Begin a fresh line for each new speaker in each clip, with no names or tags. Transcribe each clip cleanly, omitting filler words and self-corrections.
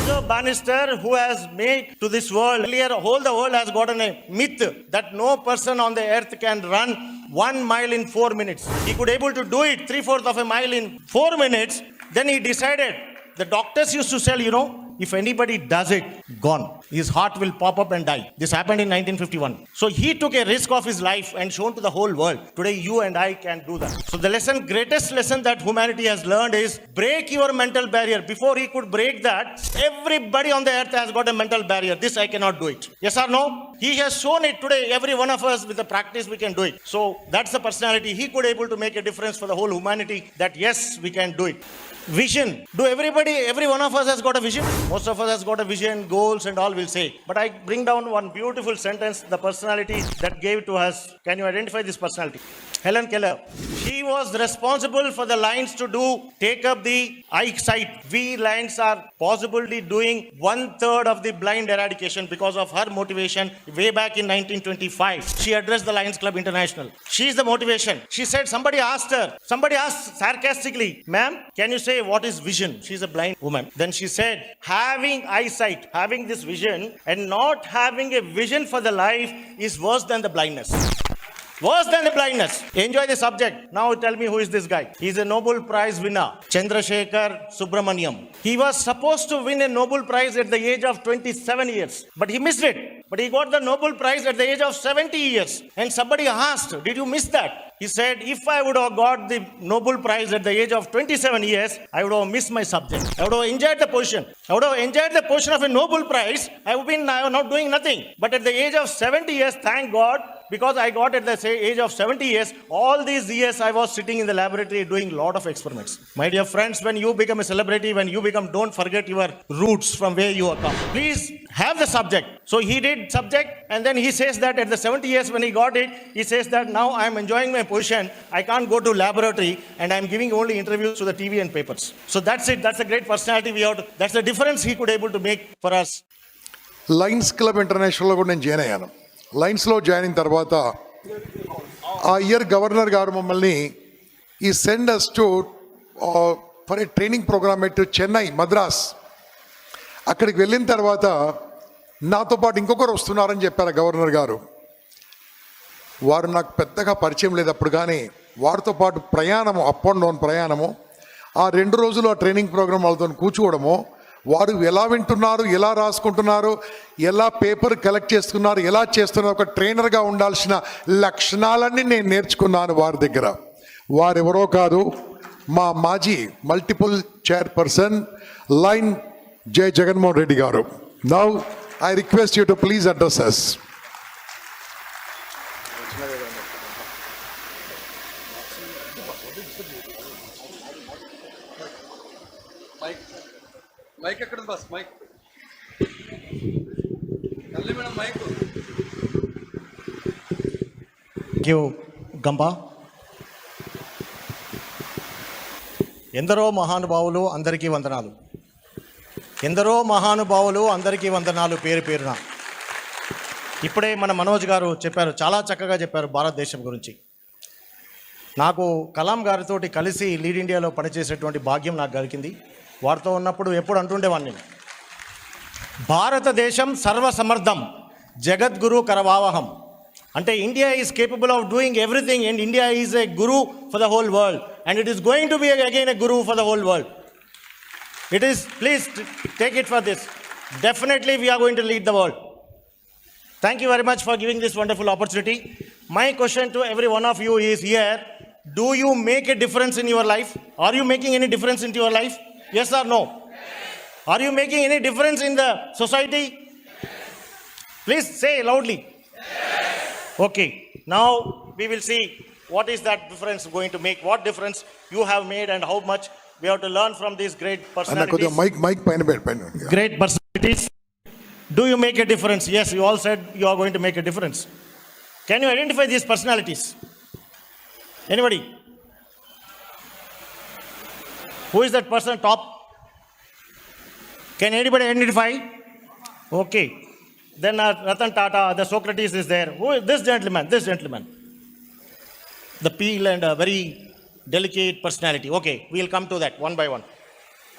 a banister who has made to this world, earlier the world has gotten a myth that no person on the earth can run 1 mile in 4 minutes. He could able to do it 3/4 of a mile in 4 minutes. Then he decided, the doctors used to say, if anybody does it, gone. His heart will pop up and die. This happened in 1951. So he took a risk of his life and shown to the whole world. Today you and I can do that. So the greatest lesson that humanity has learned is break your mental barrier. Before he could break that, everybody on the earth has got a mental barrier. This I cannot do it. Yes or no? He has shown it today. Every one of us with the practice we can do it. So that's the personality. He could able to make a difference for the whole humanity that yes, we can do it. Vision. Every one of us has got a vision. Most of us has got a vision, goals and all will say. But I bring down one beautiful sentence, the personality that gave to us. Can you identify this personality? Helen Keller. She was responsible for the lines to take up the eyesight. We lines are possibly doing 1/3 of the blind eradication because of her motivation way back in 1925. She addressed the Lions Club International. She is the motivation. She said, somebody asked sarcastically, ma'am, can you say what is vision? She's a blind woman. Then she said, having eyesight, having this vision and not having a vision for the life is worse than the blindness. Worse than the blindness. Enjoy the subject. Now tell me who is this guy. He is a Nobel Prize winner. Chandrasekhar Subramaniam. He was supposed to win a Nobel Prize at the age of 27 years. But he missed it. But he got the Nobel Prize at the age of 70 years. And somebody asked, did you miss that? He said, if I would have got the Nobel Prize at the age of 27 years, I would have missed my subject. I would have enjoyed the position. I would have enjoyed the position of a Nobel Prize. I would have been not doing nothing. But at the age of 70 years, thank God, because I got at the age of 70 years, all these years I was sitting in the laboratory doing a lot of experiments. My dear friends, when you become a celebrity, don't forget your roots from where you have come. Please have the subject. So he did subject, and then he says that at the 70 years when he got it, he says that now I am enjoying my position. I can't go to laboratory, and I am giving only interviews to the TV and papers. So that's it. That's a great personality we have. That's the difference he could able to make for us.
Lions Club International కూడా నేను join అయ్యాను. లైన్స్లో join అయిన తర్వాత ఆ year governor గారు మమ్మల్ని ఈ send us to for a training program at Chennai, Madras. అక్కడికి వెళ్ళిన తర్వాత నాతో పాటు ఇంకొకరు వస్తున్నారని చెప్పారు గవర్నర్ గారు. వారు నాకు పెద్దగా పరిచయం లేదు అప్పుడు, కానీ వారితో పాటు ప్రయాణము, అప్ అండ్ డౌన్ ప్రయాణము, ఆ 2 రోజులు ఆ ట్రైనింగ్ ప్రోగ్రామ్ వాళ్ళతో కూర్చోవడము, వారు ఎలా వింటున్నారు, ఎలా రాసుకుంటున్నారు, ఎలా పేపర్ కలెక్ట్ చేస్తున్నారు, ఎలా చేస్తున్నారు, ఒక ట్రైనర్గా ఉండాల్సిన లక్షణాలన్నీ నేను నేర్చుకున్నాను వారి దగ్గర. వారెవరో కాదు, మా మాజీ మల్టిపుల్ చైర్పర్సన్ లైన్ జై Jaganmohan Reddy garu. Now I request you to please address us.
Mike ఎక్కడ బస్ మైక్ కల్లి madam mike.
Thank you Gampa. ఎందరో మహానుభావులు అందరికీ వందనాలు. ఎందరో మహానుభావులు అందరికీ వందనాలు పేరు పేరున. ఇప్పుడే మన మనోజ్ గారు చెప్పారు, చాలా చక్కగా చెప్పారు భారతదేశం గురించి. నాకు కలాం గారితో కలిసి లీడ్ ఇండియాలో పనిచేసేటువంటి భాగ్యం నాకు కలిగింది. వారితో ఉన్నప్పుడు ఎప్పుడు అంటుండేవాడిని, భారతదేశం సర్వసమర్థం జగద్గురు కరవావహం. అంటే India is capable of doing everything, and India is a Guru for the whole world, and it is going to be again a Guru for the whole world. It is, please take it for this. Definitely we are going to lead the world. Thank you very much for giving this wonderful opportunity. My question to every one of you is here, do you make a difference in your life? Are you making any difference into your life? Yes or no? Yes. Are you making any difference in the society? Yes. Please say loudly. Yes. Okay. Now we will see what is that difference going to make, what difference you have made and how much we have to learn from these great personalities.
Mic pain.
Great personalities. Do you make a difference? Yes, you all said you are going to make a difference. Can you identify these personalities? Anybody? Who is that person top? Can anybody identify? Okay. Then Ratan Tata, the Socrates is there. Who is this gentleman? This gentleman. The peel and a very delicate personality. Okay, we'll come to that one by one.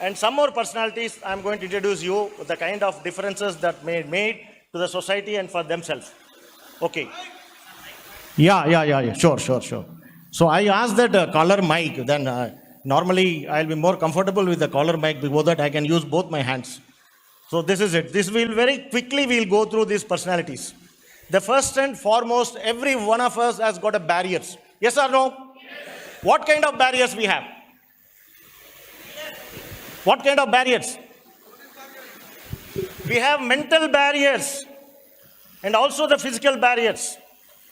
And some more personalities I'm going to introduce you with the kind of differences that made to the society and for themselves. Okay. Yeah. Sure. So I asked that collar mic. Then normally I'll be more comfortable with the collar mic before that I can use both my hands. So this is it. This will very quickly we'll go through these personalities. The first and foremost, every one of us has got a barriers. Yes or no? Yes. What kind of barriers we have? What kind of barriers? We have mental barriers and also the physical barriers,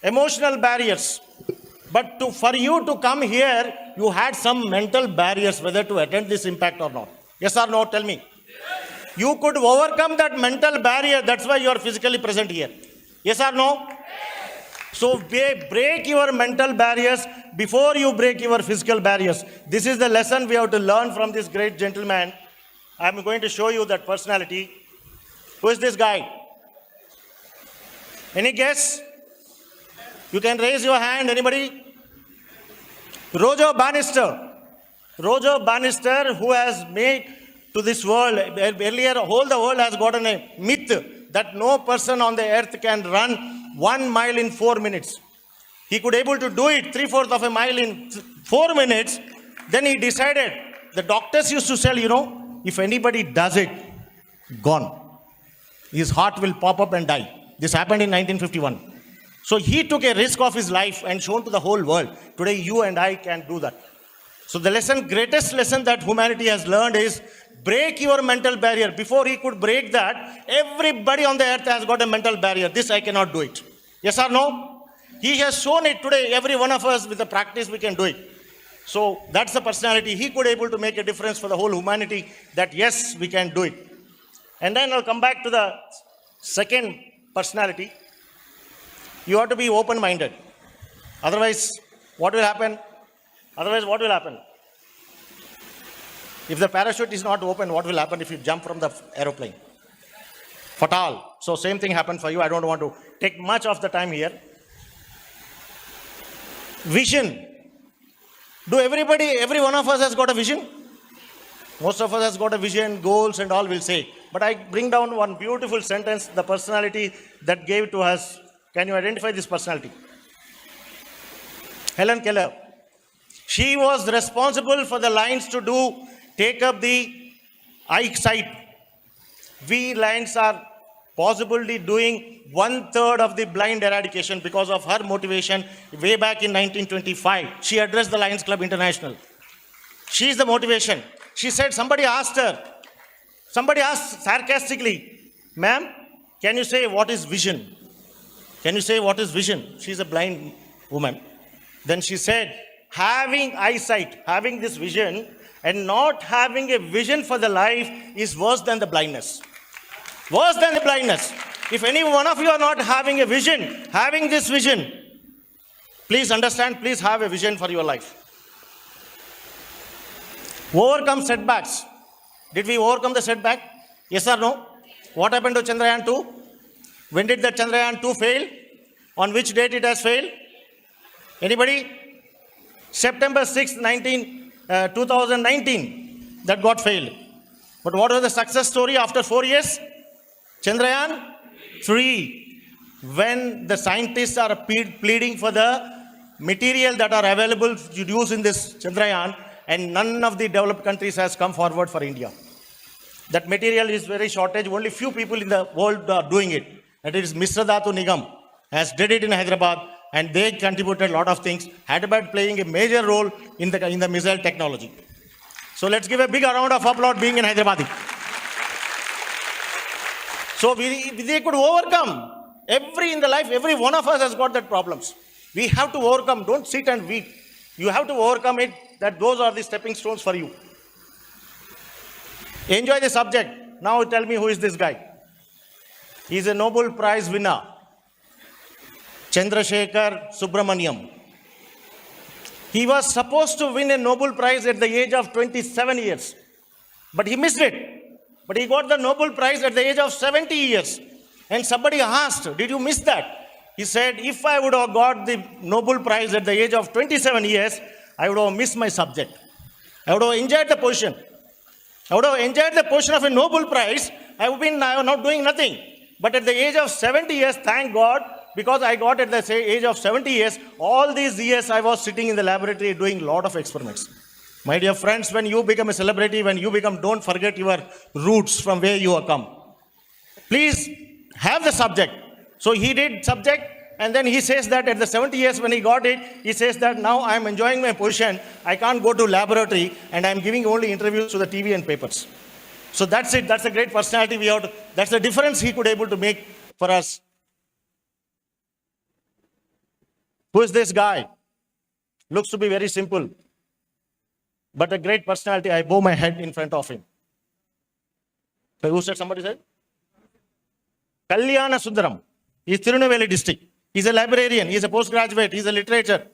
emotional barriers. But for you to come here, you had some mental barriers whether to attend this impact or not. Yes or no? Tell me. Yes. You could overcome that mental barrier. That's why you are physically present here. Yes or no? Yes. So break your mental barriers before you break your physical barriers. This is the lesson we have to learn from this great gentleman. I'm going to show you that personality. Who is this guy? Any guess? You can raise your hand. Anybody? Roger Bannister. Roger Bannister, who has made to this world, earlier, the whole world has gotten a myth that no person on the earth can run 1 mile in 4 minutes. He could able to do it 3/4 of a mile in 4 minutes. Then he decided, the doctors used to say, if anybody does it, gone. His heart will pop up and die. This happened in 1951. So he took a risk of his life and shown to the whole world. Today you and I can do that. So the greatest lesson that humanity has learned is break your mental barrier. Before he could break that, everybody on the earth has got a mental barrier. This I cannot do it. Yes or no? He has shown it today. Every one of us with the practice we can do it. So that's the personality. He could able to make a difference for the whole humanity that yes, we can do it. And then I'll come back to the second personality. You have to be open-minded. Otherwise, what will happen? If the parachute is not open, what will happen if you jump from the aeroplane? Fatal. So same thing happened for you. I don't want to take much of the time here. Vision. Do every one of us has got a vision? Most of us has got a vision, goals and all will say. But I bring down one beautiful sentence, the personality that gave to us. Can you identify this personality? Helen Keller. She was responsible for the lines to take up the eyesight. We lines are possibly doing 1/3 of the blind eradication because of her motivation way back in 1925. She addressed the Lions Club International. She is the motivation. She said, somebody asked sarcastically, ma'am, can you say what is vision? Can you say what is vision? She's a blind woman. Then she said, having eyesight, having this vision and not having a vision for the life is worse than the blindness. Worse than the blindness. If any one of you are not having a vision, having this vision, please understand, please have a vision for your life. Overcome setbacks. Did we overcome the setback? Yes or no? What happened to Chandrayaan 2? When did the Chandrayaan 2 fail? On which date it has failed? Anybody? September 6, 2019, that got failed. But what was the success story after 4 years? Chandrayaan 3. When the scientists are pleading for the material that are available to use in this Chandrayaan, and none of the developed countries has come forward for India. That material is very shortage. Only few people in the world are doing it. And it is Mr. Dhatu Nigam has did it in Hyderabad, and they contributed a lot of things. Hyderabad playing a major role in the missile technology. So let's give a big round of applause being in Hyderabad. So they could overcome. In the life, every one of us has got that problems. We have to overcome. Don't sit and weep. You have to overcome it. That those are the stepping stones for you. Enjoy the subject. Now tell me, who is this guy? He is a Nobel Prize winner. Chandrasekhar Subramaniam. He was supposed to win a Nobel Prize at the age of 27 years. But he missed it. But he got the Nobel Prize at the age of 70 years. And somebody asked, did you miss that? He said, if I would have got the Nobel Prize at the age of 27 years, I would have missed my subject. I would have enjoyed the position. I would have enjoyed the portion of a Nobel Prize. I would have been not doing nothing. But at the age of 70 years, thank God, because I got at the age of 70 years, all these years I was sitting in the laboratory doing a lot of experiments. My dear friends, when you become a celebrity, when you become, don't forget your roots from where you have come. Please have the subject. So he did subject, and then he says that at the 70 years when he got it, he says that now I am enjoying my position. I can't go to laboratory, and I am giving only interviews to the TV and papers. So that's it. That's a great personality we have to, that's the difference he could able to make for us. Who is this guy? Looks to be very simple, but a great personality. I bow my head in front of him. So who said? Somebody said? Kalyana Sundaram. He's Tirunelveli district. He's a librarian. He's a postgraduate. He's a literature.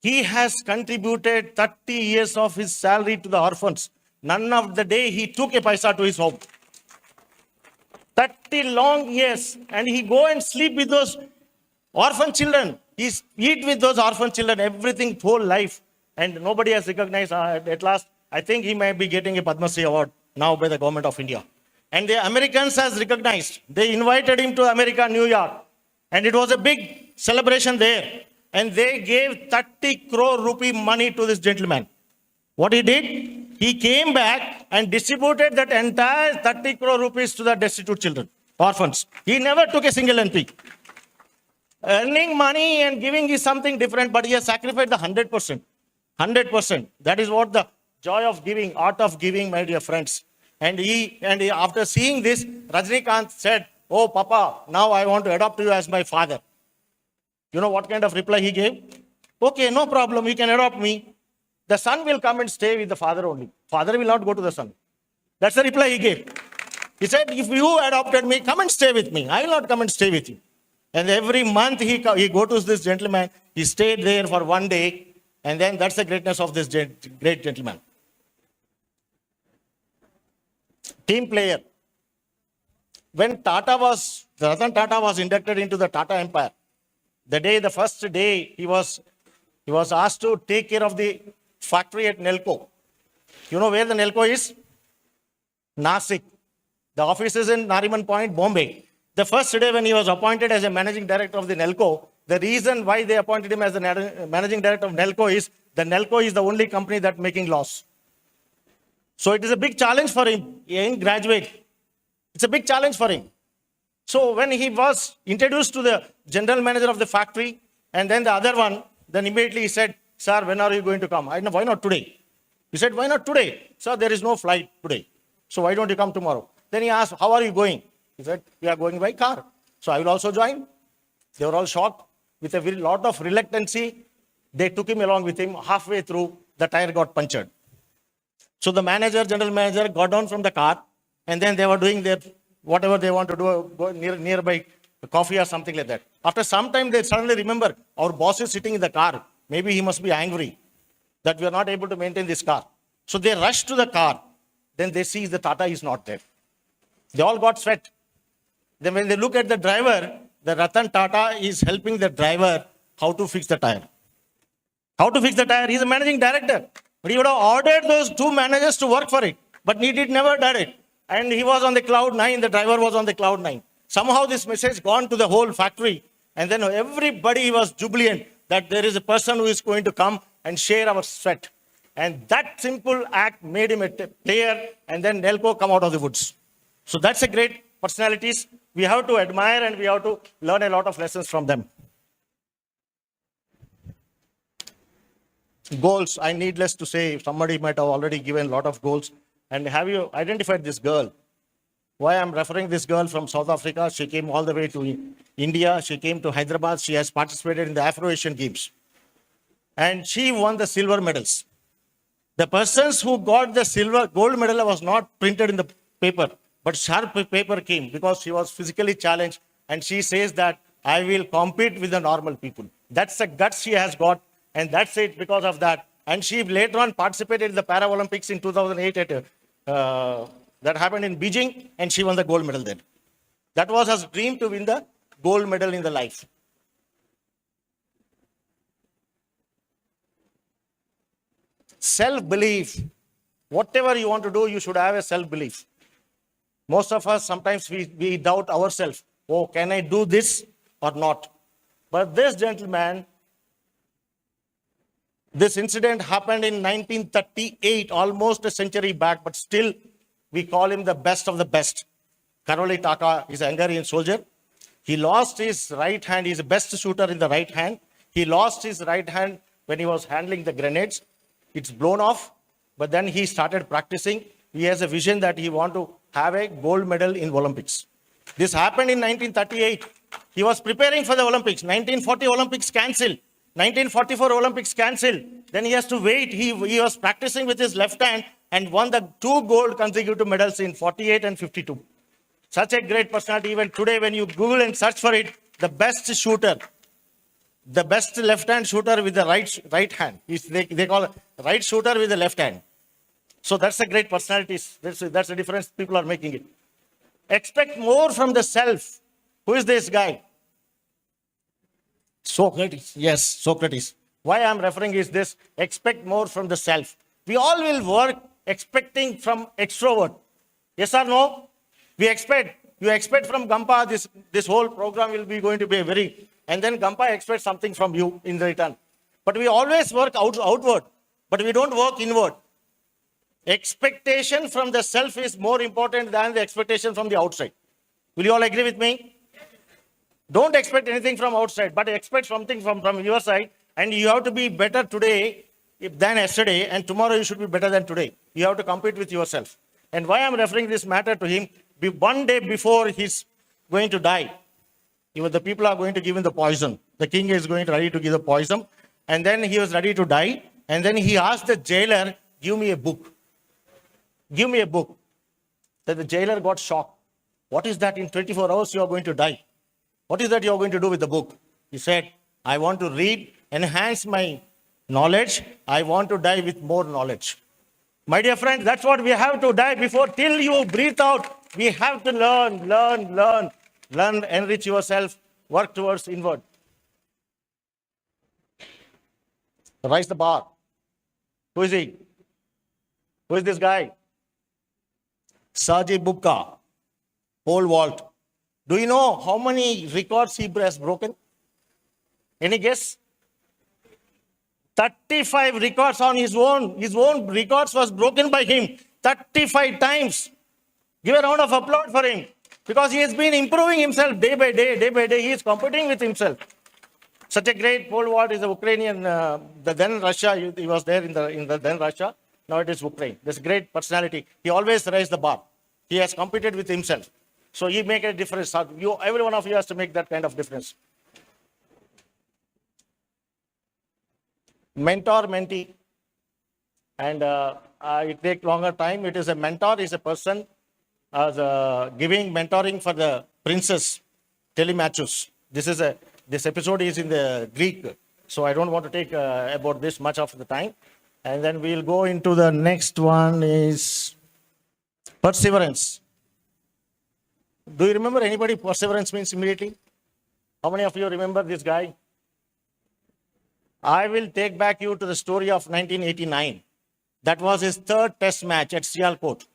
He has contributed 30 years of his salary to the orphans. None of the day he took a paisa to his home. 30 long years. And he go and sleep with those orphan children. He eat with those orphan children, everything, whole life. And nobody has recognized at last. I think he might be getting a Padma Shri award now by the government of India. And the Americans has recognized. They invited him to America, New York. And it was a big celebration there. And they gave 30 crore rupee money to this gentleman. What he did? He came back and distributed that entire 30 crore rupees to the destitute children, orphans. He never took a single NP. Earning money and giving is something different, but he has sacrificed the 100%. 100%. That is what the joy of giving, art of giving, my dear friends. And he, after seeing this, Rajnikant said, "Oh, Papa, now I want to adopt you as my father." You know what kind of reply he gave? "Okay, no problem, you can adopt me. The son will come and stay with the father only. Father will not go to the son." That's the reply he gave. He said, "If you adopted me, come and stay with me. I will not come and stay with you." And every month he go to this gentleman. He stayed there for one day. And then that's the greatness of this great gentleman. Team player. When Ratan Tata was inducted into the Tata Empire, the first day, he was asked to take care of the factory at Nelco. You know where the Nelco is? Nasik. The office is in Nariman Point, Bombay. The first day when he was appointed as a managing director of the Nelco, the reason why they appointed him as the managing director of Nelco is the Nelco is the only company that making loss. So it is a big challenge for him, a young graduate. It's a big challenge for him. So when he was introduced to the general manager of the factory, and then the other one, then immediately he said, "Sir, when are you going to come?" I know, "Why not today?" He said, "Why not today?" "Sir, there is no flight today. So why don't you come tomorrow?" Then he asked, "How are you going?" He said, "We are going by car. So I will also join." They were all shocked. With a very lot of reluctancy, they took him along with him. Halfway through, the tire got punctured. So the general manager got down from the car, and then they were doing their whatever they want to do, go nearby coffee or something like that. After some time, they suddenly remember, our boss is sitting in the car. Maybe he must be angry that we are not able to maintain this car. So they rush to the car. Then they see the Tata is not there. They all got sweat. Then when they look at the driver, the Ratan Tata is helping the driver how to fix the tire. How to fix the tire? He's a managing director. But he would have ordered those two managers to work for it. But he never did it. And he was on the cloud 9, the driver was on the cloud 9. Somehow this message gone to the whole factory. And then everybody was jubilant that there is a person who is going to come and share our sweat. And that simple act made him a player, and then Nelco come out of the woods. So that's a great personalities. We have to admire and we have to learn a lot of lessons from them. Goals, I needless to say, somebody might have already given a lot of goals. And have you identified this girl? Why I'm referring this girl from South Africa? She came all the way to India. She came to Hyderabad. She has participated in the Afro-Asian Games. And she won the silver medals. The persons who got the gold medal was not printed in the paper, but her paper came because she was physically challenged. And she says that I will compete with the normal people. That's the guts she has got. And that's it because of that. And she later on participated in the Paralympics in 2008 that happened in Beijing, and she won the gold medal there. That was her dream, to win the gold medal in the life. Self-belief. Whatever you want to do, you should have a self-belief. Most of us, sometimes we doubt ourselves. Oh, can I do this or not? But this gentleman, this incident happened in 1938, almost a century back, but still we call him the best of the best. Karoli Taka is a Hungarian soldier. He lost his right hand. He's the best shooter in the right hand. He lost his right hand when he was handling the grenades. It's blown off, but then he started practicing. He has a vision that he want to have a gold medal in Olympics. This happened in 1938. He was preparing for the Olympics. 1940 Olympics cancelled. 1944 Olympics cancelled. Then he has to wait. He was practicing with his left hand and won the 2 gold consecutive medals in 48 and 52. Such a great personality. Even today, when you Google and search for it, the best shooter, the best left-hand shooter with the right hand. They call it right shooter with the left hand. So that's a great personality. That's the difference people are making it. Expect more from the self. Who is this guy? Socrates. Yes, Socrates. Why I'm referring is this: expect more from the self. We all will work expecting from extrovert. Yes or no? We expect. You expect from Gampa this whole program will be going to be a very, and then Gampa expects something from you in return. But we always work outward, but we don't work inward. Expectation from the self is more important than the expectation from the outside. Will you all agree with me? Don't expect anything from outside, but expect something from your side. And you have to be better today than yesterday, and tomorrow you should be better than today. You have to compete with yourself. And why I'm referring this matter to him, one day before he's going to die, the people are going to give him the poison. The king is ready to give the poison. And then he was ready to die. And then he asked the jailer, give me a book. Give me a book. Then the jailer got shocked. What is that? In 24 hours you are going to die. What is that you are going to do with the book? He said, I want to read, enhance my knowledge. I want to die with more knowledge. My dear friend, that's what we have to die before. Till you breathe out, we have to learn, enrich yourself, work towards inward. Rise the bar. Who is he? Who is this guy? Sergey Bubka, pole vault. Do you know how many records he has broken? Any guess? 35 records on his own. His own records was broken by him 35 times. Give a round of applause for him. Because he has been improving himself day by day, day by day. He is competing with himself. Such a great pole vault is the Ukrainian, the then Russia. He was there in the then Russia. Now it is Ukraine. This great personality. He always raised the bar. He has competed with himself. So he make a difference. Every one of you has to make that kind of difference. Mentor, mentee. And it takes longer time. It is a mentor, is a person giving mentoring for the princess Telemachus. This episode is in the Greek. So I don't want to take about this much of the time. And then we'll go into the next one is perseverance. Do you remember anybody perseverance means immediately? How many of you remember this guy? I will take back you to the story of 1989. That was his third test match at Sialkot.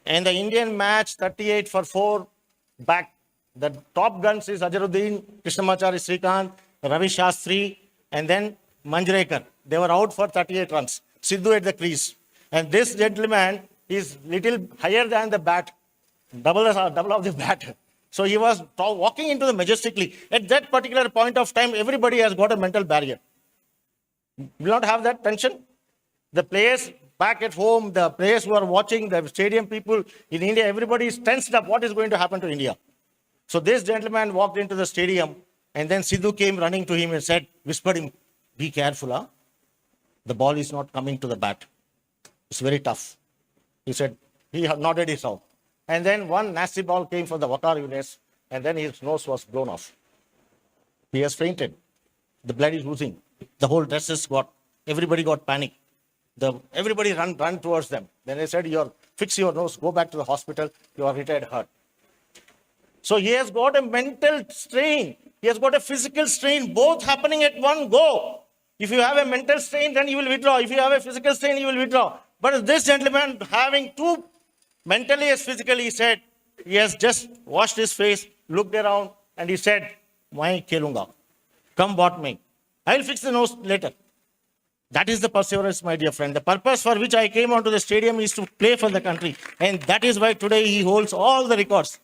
And the Indian match 38 for 4 back. The top guns is Ajaruddin, Krishnamachari Srikanth, Ravi Shastri, and then Manjrekar. They were out for 38 runs. Sidhu at the crease. And this gentleman is little higher than the bat. Double of the bat. So he was walking into the majestically. At that particular point of time, everybody has got a mental barrier. Will not have that tension. The players back at home, the players who are watching, the stadium people in India, everybody is tensed up. What is going to happen to India? So this gentleman walked into the stadium, and then Sidhu came running to him and said, whispered him, be careful, huh? The ball is not coming to the bat. It's very tough. He said, he nodded his head. And then one nasty ball came for the Wakar Yunes, and then his nose was blown off. He has fainted. The blood is oozing. The whole dresses everybody got panic. Everybody ran towards them. Then they said, fix your nose, go back to the hospital, you are retired hurt. So he has got a mental strain. He has got a physical strain, both happening at one go. If you have a mental strain, then you will withdraw. If you have a physical strain, you will withdraw. But this gentleman, having two mentally as physically, he said, he has just washed his face, looked around, and he said, "Mai kelunga. Come what may. I will fix the nose later." That is the perseverance, my dear friend. The purpose for which I came onto the stadium is to play for the country. And that is why today he holds all the records.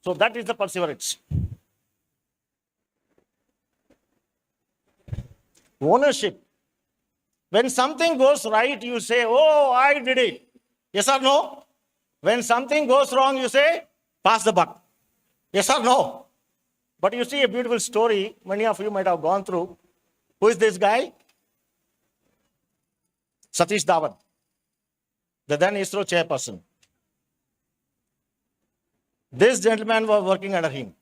So that is the perseverance. Ownership. When something goes right, you say, "Oh, I did it." Yes or no? When something goes wrong, you say, "Pass the buck." Yes or no? But you see a beautiful story, many of you might have gone through. Who is this guy? Satish Dhawan, the then ISRO chairperson. This gentleman was working under him.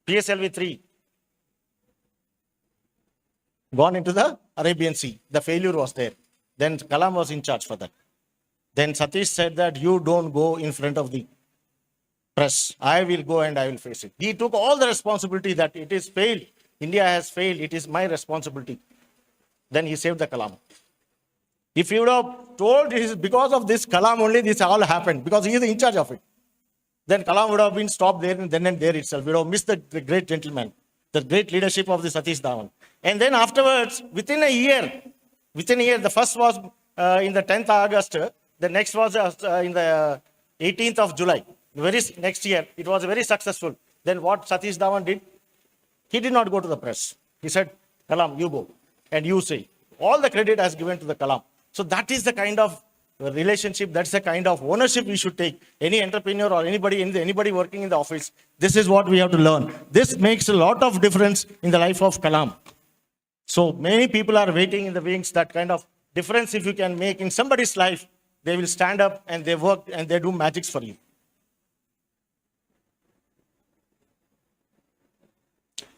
PSLV 3. Gone into the Arabian Sea. The failure was there. Then Kalam was in charge for that. Then Satish said that you don't go in front of the press. I will go and I will face it. He took all the responsibility that it is failed. India has failed. It is my responsibility. Then he saved the Kalam. If you would have told it is because of this Kalam only this all happened, because he is in charge of it, then Kalam would have been stopped there and then and there itself. We would have missed the great gentleman, the great leadership of the Satish Dhawan. And then afterwards, within a year, the first was in the 10th August, the next was in the 18th of July. Very next year, it was very successful. Then what Satish Dhawan did? He did not go to the press. He said, "Kalam, you go and you say." All the credit has given to the Kalam. So that is the kind of relationship, that's the kind of ownership we should take. Any entrepreneur or anybody working in the office, this is what we have to learn. This makes a lot of difference in the life of Kalam. So many people are waiting in the wings. That kind of difference, if you can make in somebody's life, they will stand up and they work and they do magics for you.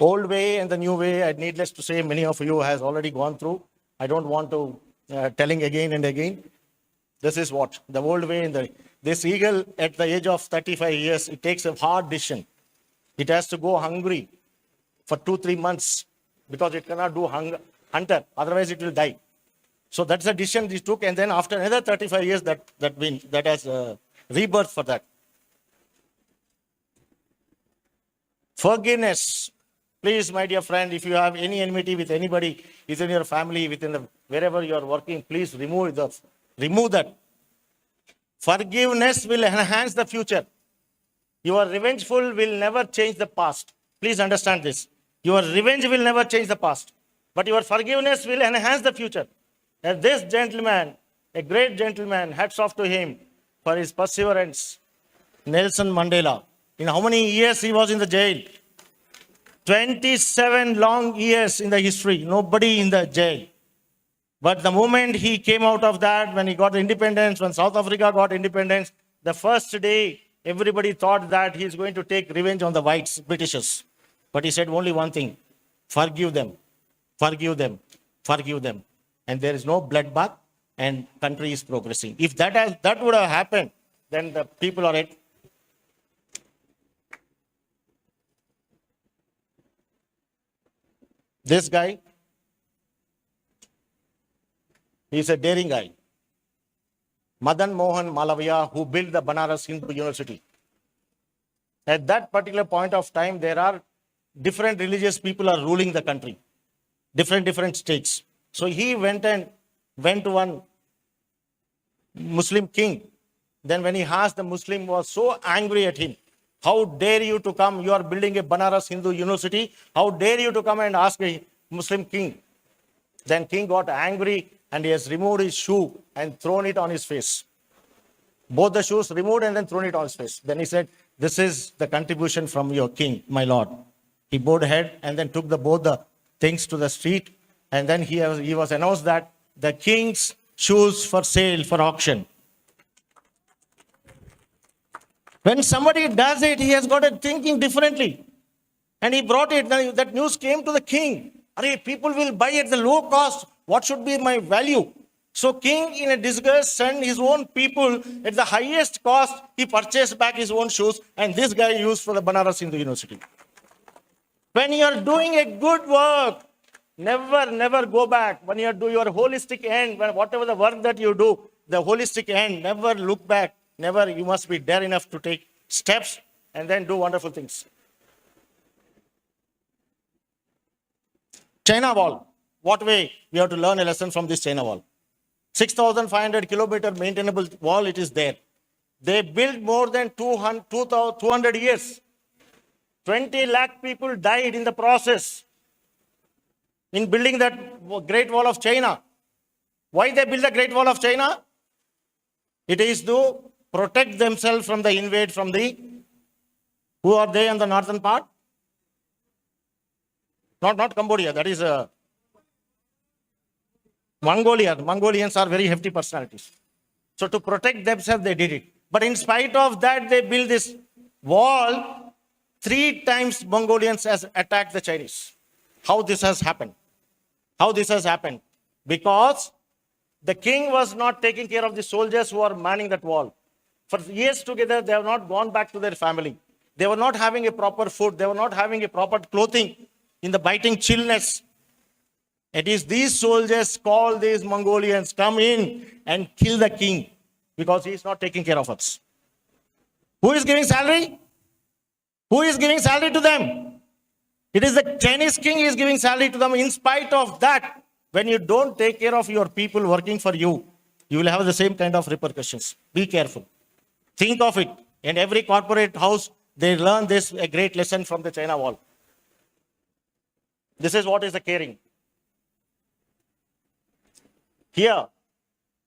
Old way and the new way, I needless to say, many of you has already gone through. I don't want to telling again and again. This is what the old way. This eagle at the age of 35 years, it takes a hard decision. It has to go hungry for 2-3 months because it cannot do hunter. Otherwise, it will die. So that's the decision he took. And then after another 35 years, that has rebirth for that. Forgiveness. Please, my dear friend, if you have any enmity with anybody within your family, wherever you are working, please remove that. Forgiveness will enhance the future. Your revengeful will never change the past. Please understand this. Your revenge will never change the past. But your forgiveness will enhance the future. And this gentleman, a great gentleman, hats off to him for his perseverance. Nelson Mandela. In how many years he was in the jail? 27 long years in the history. Nobody in the jail. But the moment he came out of that, when he got independence, when South Africa got independence, the first day, everybody thought that he is going to take revenge on the whites, Britishers. But he said only one thing: forgive them, forgive them, forgive them. And there is no bloodbath, and country is progressing. If that would have happened, then the people are at. This guy, he is a daring guy. Madan Mohan Malaviya, who built the Banaras Hindu University. At that particular point of time, there are different religious people are ruling the country, different states. So he went to one Muslim king. Then when he asked, the Muslim was so angry at him. How dare you to come? You are building a Banaras Hindu University. How dare you to come and ask a Muslim king? Then king got angry and he has removed his shoe and thrown it on his face. Both the shoes removed and then thrown it on his face. Then he said, "This is the contribution from your king, my lord." He bowed head and then took both the things to the street. And then he was announced that the king's shoes for sale, for auction. When somebody does it, he has got it thinking differently. And he brought it. That news came to the king. People will buy at the low cost. What should be my value? So king, in a disgust, sent his own people at the highest cost. He purchased back his own shoes. And this guy used for the Banaras Hindu University. When you are doing a good work, Never go back. When you do your holistic end, when whatever the work that you do, the holistic end, never look back. Never, you must be dare enough to take steps and then do wonderful things. China Wall. What way? We have to learn a lesson from this China Wall. 6,500 kilometer maintainable wall, it is there. They built more than 200 years. 20 lakh people died in the process in building that Great Wall of China. Why they build the Great Wall of China? It is to protect themselves from the invade from the, who are they in the northern part? Not Cambodia, that is Mongolia. Mongolians are very hefty personalities. So to protect themselves, they did it. But in spite of that, they built this wall. 3 times Mongolians has attacked the Chinese. How this has happened? How this has happened? Because the king was not taking care of the soldiers who are manning that wall. For years together, they have not gone back to their family. They were not having a proper food. They were not having a proper clothing in the biting chillness. It is these soldiers call these Mongolians, come in and kill the king because he is not taking care of us. Who is giving salary? Who is giving salary to them? It is the Chinese king is giving salary to them. In spite of that, when you don't take care of your people working for you, you will have the same kind of repercussions. Be careful. Think of it. In every corporate house, they learn this, a great lesson from the China Wall. This is what is the caring. Here,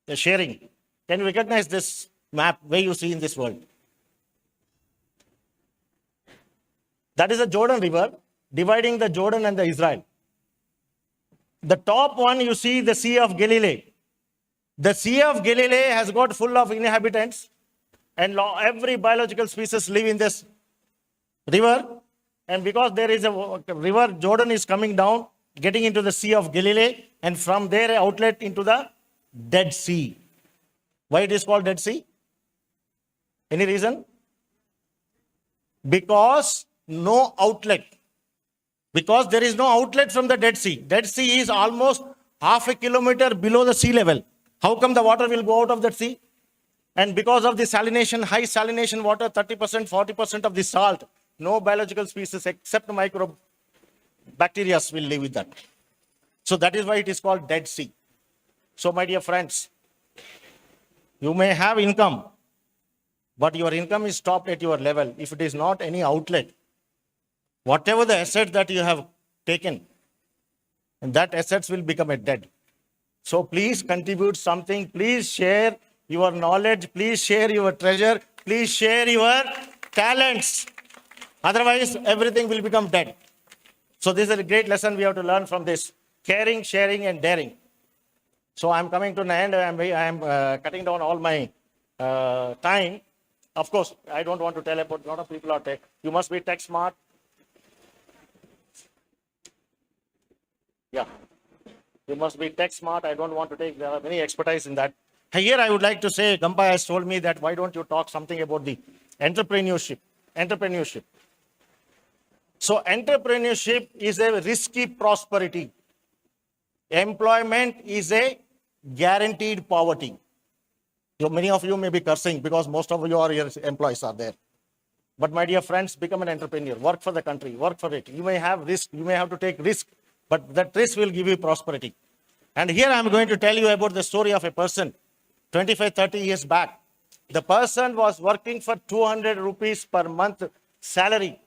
the sharing. Can you recognize this map where you see in this world? That is the Jordan River, dividing the Jordan and the Israel. The top one, you see the Sea of Galilee. The Sea of Galilee has got full of inhabitants, and every biological species live in this river. And because there is a river, Jordan is coming down, getting into the Sea of Galilee, and from there outlet into the Dead Sea. Why it is called Dead Sea? Any reason? Because no outlet. Because there is no outlet from the Dead Sea. Dead Sea is almost half a kilometer below the sea level. How come the water will go out of that sea? And because of the salination, high salination water, 30%, 40% of the salt, no biological species except microbacteria will live with that. So that is why it is called Dead Sea. So my dear friends, you may have income, but your income is stopped at your level. If it is not any outlet, whatever the asset that you have taken, and that assets will become a dead. So please contribute something. Please share your knowledge. Please share your treasure. Please share your talents. Otherwise, everything will become dead. So this is a great lesson we have to learn from this. Caring, sharing, and daring. So I'm coming to an end. I'm cutting down all my time. Of course, I don't want to tell about a lot of people are tech. You must be tech smart. Yeah. You must be tech smart. I don't want to take, there are many expertise in that. Here I would like to say, Gampa has told me that why don't you talk something about the entrepreneurship. Entrepreneurship. So entrepreneurship is a risky prosperity. Employment is a guaranteed poverty. Many of you may be cursing because most of your employees are there. But my dear friends, become an entrepreneur. Work for the country. Work for it. You may have risk. You may have to take risk. But that risk will give you prosperity. And here I am going to tell you about the story of a person 25, 30 years back. The person was working for 200 rupees per month salary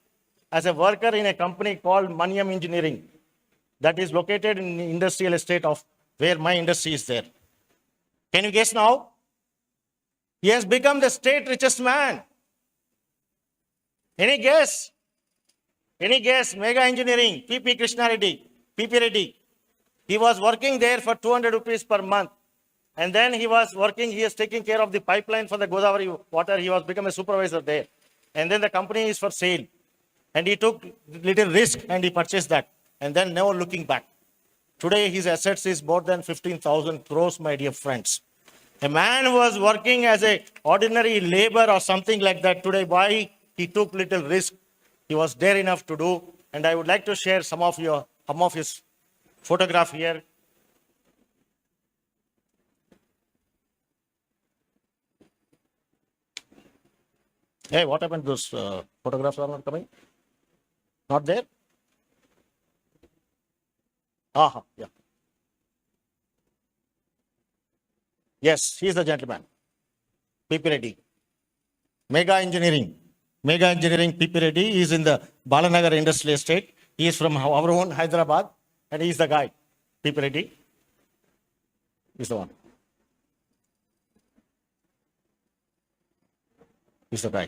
as a worker in a company called Maniam Engineering that is located in the industrial estate of where my industry is there. Can you guess now? He has become the state richest man. Any guess? Any guess? Mega Engineering, PP Krishna Reddy, PP Reddy. He was working there for 200 rupees per month. And then he was working, he is taking care of the pipeline for the Godavari water. He was become a supervisor there. And then the company is for sale. And he took little risk and he purchased that. And then never looking back. Today his assets is more than 15,000 crores, my dear friends. A man was working as a ordinary labor or something like that. Today, why? He took little risk. He was dare enough to do. And I would like to share some of his photograph here. Hey, what happened? Those photographs are not coming? Not there? Aha, yeah. Yes, he is the gentleman. PP Reddy. Mega Engineering, PP Reddy. He is in the Balanagar Industrial Estate. He is from our own Hyderabad, and he is the guy. PP Reddy is the one. He's the guy.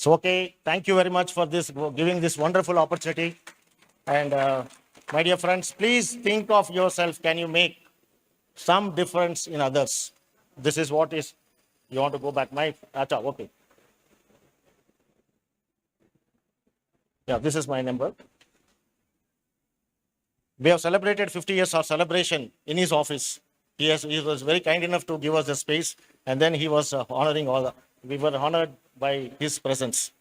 So, okay, thank you very much for this, giving this wonderful opportunity. And my dear friends, please think of yourself. Can you make some difference in others? This is what is, you want to go back? Okay. Yeah, this is my number. We have celebrated 50 years of celebration in his office. He was very kind enough to give us the space, and then he was honoring we were honored by his presence.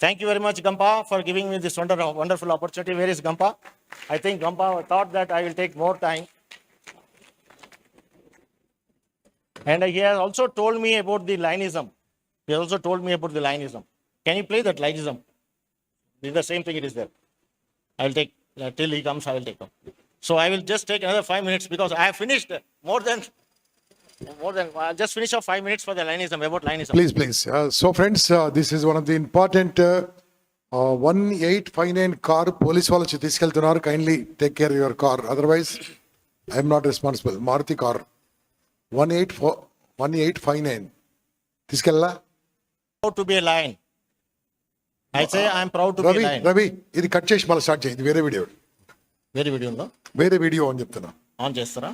Thank you very much, Gampa, for giving me this wonderful opportunity. Where is Gampa? I think Gampa thought that I will take more time. And he has also told me about the lineism. Can you play that lineism? This is the same thing it is there. I will take, till he comes, I will take him. So I will just take another 5 minutes because I have finished I'll just finish off 5 minutes for the lineism, about lineism.
Please. So friends, this is one of the important 1859 car police వాళ్ళు తీసుకెళ్తున్నారు. Kindly take care of your car. Otherwise, I am not responsible. Maruti car 1859 తీసుకెళ్ళా.
Proud to be a lion. I say I am proud to be a lion.
Ravi ఇది cut చేసి మళ్ళీ start చేయండి. వేరే video
వేరే video ఉందా?
వేరే video అని చెప్తున్నా.
ఆన్ చేస్తారా?